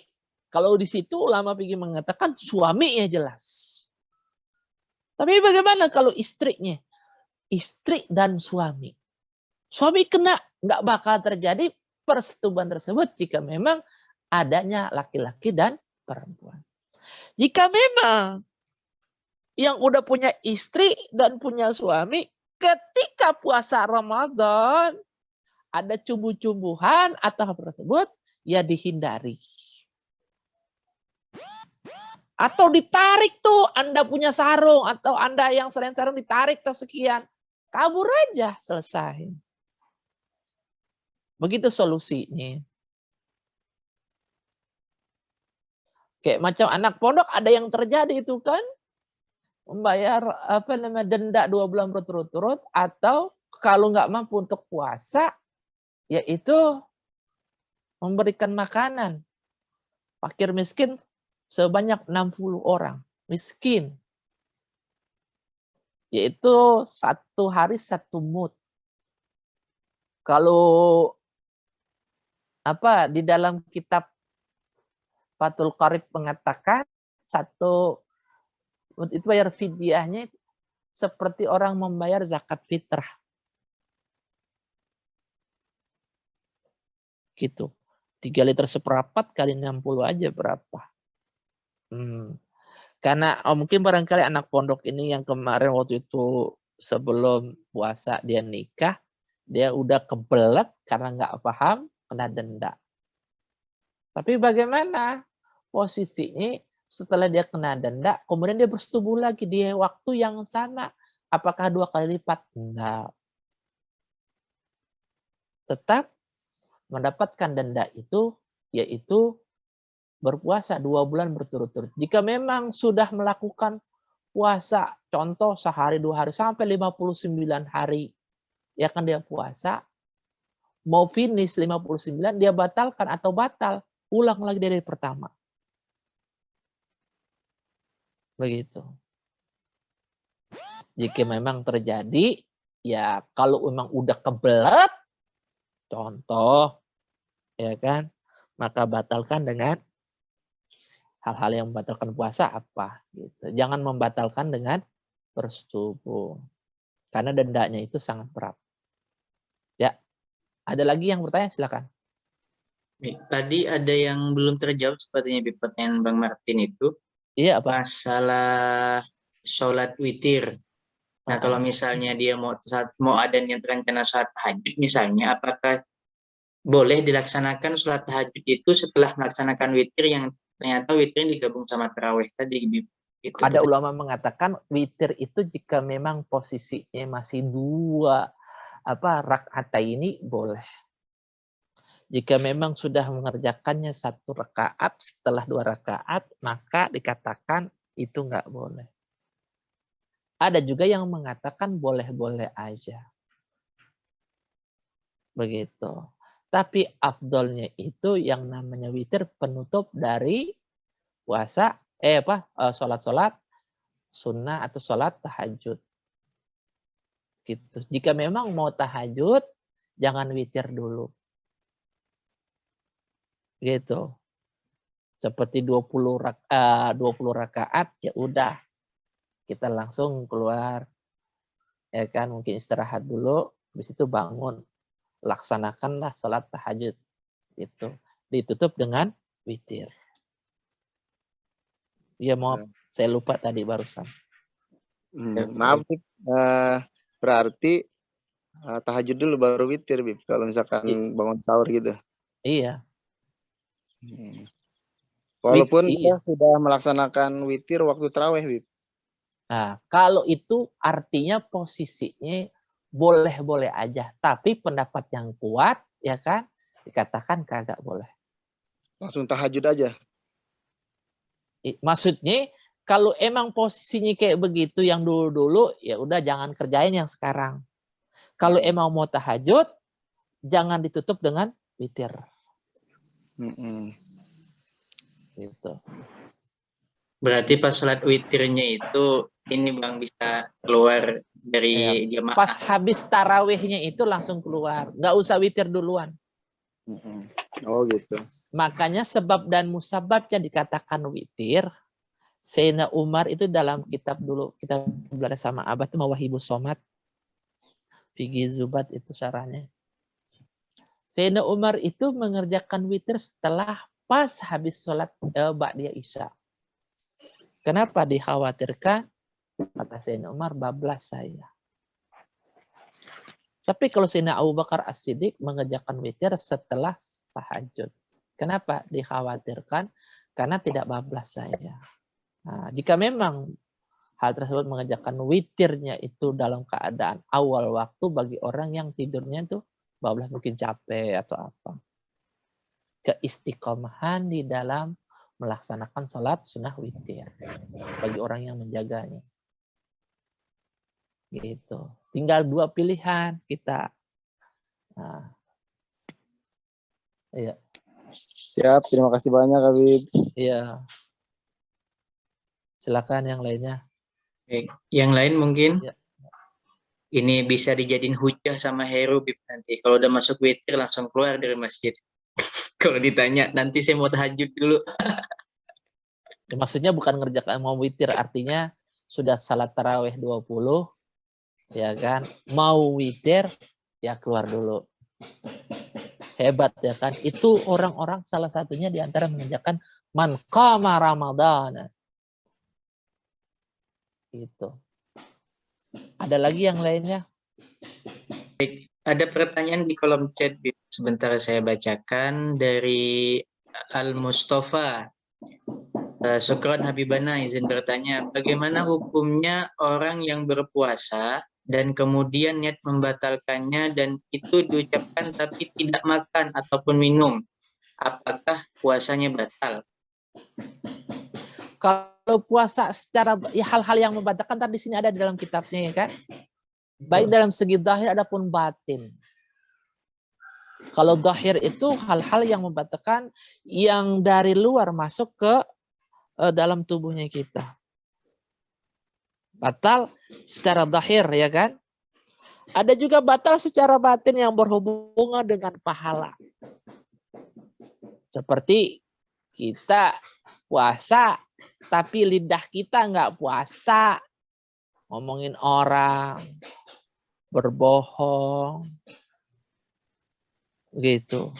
kalau di situ ulama fikih mengatakan suaminya jelas. Tapi bagaimana kalau istrinya? Istri dan suami. Suami kena, nggak bakal terjadi persetubuhan tersebut jika memang adanya laki-laki dan perempuan. Jika memang yang udah punya istri dan punya suami, ketika puasa Ramadan ada cumbu-cumbuhan atau apa tersebut, ya dihindari. Atau ditarik tuh, Anda punya sarung atau Anda yang selain sarung ditarik sekian. Kabur aja, selesai. Begitu solusinya. Kayak macam anak pondok ada yang terjadi itu kan. Membayar denda 2 bulan berturut-turut, atau kalau nggak mampu untuk puasa, yaitu memberikan makanan. Fakir miskin sebanyak 60 orang. Miskin. Yaitu 1 hari 1 mud. Kalau di dalam kitab Fathul Qarib mengatakan 1 itu bayar fidyahnya seperti orang membayar zakat fitrah. Gitu. 3 liter seperempat kali 60 aja berapa? Karena mungkin barangkali anak pondok ini yang kemarin waktu itu sebelum puasa dia nikah, dia udah kebelet karena nggak paham, kena denda. Tapi bagaimana posisinya setelah dia kena denda, kemudian dia bersetubuh lagi di waktu yang sama. Apakah 2 kali lipat? Enggak. Tetap mendapatkan denda itu, yaitu berpuasa 2 bulan berturut-turut. Jika memang sudah melakukan puasa, contoh sehari 2 hari sampai 59 hari, ya kan dia puasa, mau finish 59 dia batalkan atau batal, ulang lagi dari pertama. Begitu. Jika memang terjadi, ya kalau memang udah kebelet, contoh, ya kan, maka batalkan dengan hal-hal yang membatalkan puasa apa, gitu. Jangan membatalkan dengan bersetubuh, karena dendanya itu sangat berat. Ya, ada lagi yang bertanya, silakan. Tadi ada yang belum terjawab sepertinya di pertanyaan Bang Martin itu. Iya apa? Masalah sholat witir. Nah, kalau misalnya dia mau ada niat rencana sholat tahajud misalnya, apakah boleh dilaksanakan sholat tahajud itu setelah melaksanakan witir yang ternyata witir digabung sama tarawih tadi? Gitu. Ada ulama mengatakan witir itu jika memang posisinya masih 2 rakaat ini boleh. Jika memang sudah mengerjakannya 1 rakaat setelah 2 rakaat, maka dikatakan itu nggak boleh. Ada juga yang mengatakan boleh-boleh aja. Begitu. Tapi afdolnya itu yang namanya witir penutup dari puasa, sholat-sholat sunnah atau sholat tahajud. Gitu. Jika memang mau tahajud, jangan witir dulu. Gitu. Seperti 20 rakaat, ya udah. Kita langsung keluar, ya kan, mungkin istirahat dulu, habis itu bangun, laksanakanlah sholat tahajud, itu ditutup dengan witir. Ya maaf, saya lupa tadi barusan. Maaf, berarti tahajud dulu baru witir, Bib, kalau misalkan bangun sahur gitu. Iya. Walaupun kita sudah melaksanakan witir waktu tarawih, Bib. Nah, kalau itu artinya posisinya boleh-boleh aja. Tapi pendapat yang kuat, ya kan, dikatakan kagak boleh. Langsung tahajud aja. Maksudnya, kalau emang posisinya kayak begitu yang dulu-dulu, ya udah jangan kerjain yang sekarang. Kalau emang mau tahajud, jangan ditutup dengan witir. Gitu. Berarti pas sholat witirnya itu ini Bang bisa keluar dari jamaah. Pas habis tarawihnya itu langsung keluar, nggak usah witir duluan. Oh gitu. Makanya sebab dan musababnya dikatakan witir. Sayyidina Umar itu dalam kitab dulu kita belajar sama Abah itu Mawahibus Somad, Fiqih Zubat itu syarahnya. Sayyidina Umar itu mengerjakan witir setelah pas habis sholat ba'diyah Isya. Kenapa dikhawatirkan? Kata Sayyidina Umar, bablas saya. Tapi kalau Sayyidina Abu Bakar As-Siddiq mengerjakan witir setelah tahajud. Kenapa dikhawatirkan? Karena tidak bablas saya. Nah, jika memang hal tersebut mengerjakan witirnya itu dalam keadaan awal waktu bagi orang yang tidurnya itu bablas mungkin capek atau apa. Keistiqomahan di dalam melaksanakan sholat sunnah witir bagi orang yang menjaganya. Gitu. Tinggal 2 pilihan kita. Nah. Iya. Siap, terima kasih banyak, Habib. Iya. Silakan yang lainnya. Oke. Yang lain mungkin ya. Ini bisa dijadiin hujah sama Heru Bib nanti. Kalau udah masuk witir langsung keluar dari masjid. Kalau ditanya, nanti saya mau tahajud dulu. Maksudnya bukan ngerjakan mau witir, artinya sudah salat tarawih 20, ya kan? Mau witir, ya keluar dulu. Hebat ya kan? Itu orang-orang salah satunya di antara mengerjakan man qama Ramadhan. Gitu. Ada lagi yang lainnya? Baik, ada pertanyaan di kolom chat. Sebentar saya bacakan dari Al-Mustafa. Syukron Habibana izin bertanya, bagaimana hukumnya orang yang berpuasa dan kemudian niat membatalkannya dan itu diucapkan tapi tidak makan ataupun minum? Apakah puasanya batal? Kalau puasa secara hal-hal yang membatalkan tadi di sini ada di dalam kitabnya ya kan. Baik dalam segi zahir adapun batin. Kalau zahir itu hal-hal yang membatalkan yang dari luar masuk ke dalam tubuhnya kita. Batal secara zahir ya kan. Ada juga batal secara batin yang berhubungan dengan pahala. Seperti kita puasa tapi lidah kita nggak puasa, ngomongin orang, berbohong, gitu.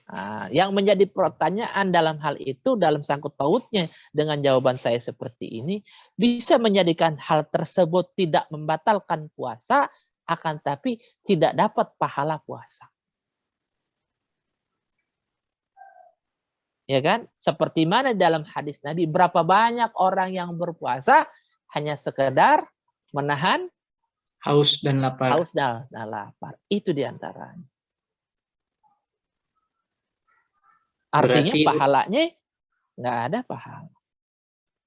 Nah, yang menjadi pertanyaan dalam hal itu, dalam sangkut pautnya dengan jawaban saya seperti ini, bisa menjadikan hal tersebut tidak membatalkan puasa, akan tapi tidak dapat pahala puasa. Ya kan? Seperti mana dalam hadis Nabi, berapa banyak orang yang berpuasa hanya sekedar menahan Haus dan lapar. haus dan lapar. Itu diantaranya. Artinya Berarti pahalanya nggak ada pahala.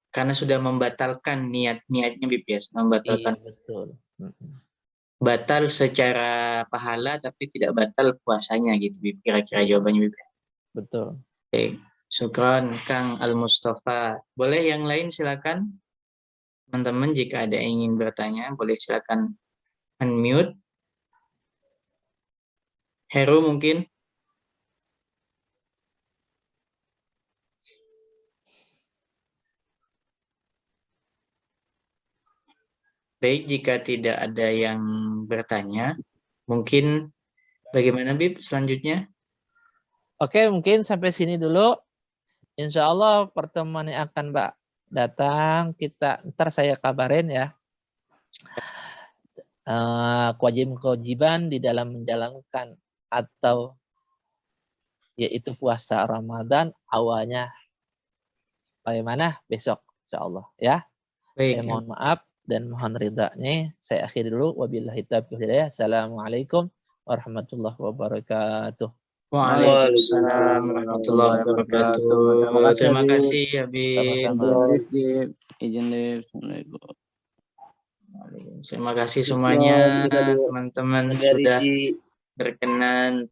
karena sudah membatalkan niatnya Bib ya, membatalkan. Iya, betul. Batal secara pahala tapi tidak batal puasanya gitu Bib. Kira-kira jawabannya Bib. Betul. Oke, syukran Kang Al-Mustafa. Boleh yang lain silakan. Teman-teman jika ada yang ingin bertanya boleh silakan unmute. Heru mungkin. Baik, jika tidak ada yang bertanya, mungkin bagaimana Bib selanjutnya? Oke, mungkin sampai sini dulu. Insya Allah pertemuan yang akan Mbak datang, ntar saya kabarin ya. Kewajiban di dalam menjalankan atau yaitu puasa Ramadan awalnya bagaimana besok insya Allah ya. Baik, Saya mohon maaf dan mohon ridhanya. Saya akhiri dulu. Wabillahi taufiq wal hidayah. Assalamualaikum warahmatullahi wabarakatuh. Waalaikumsalam warahmatullahi wabarakatuh. Terima kasih Habib. Sama-sama. Izin live. Assalamualaikum. Terima kasih semuanya teman-teman sudah berkenan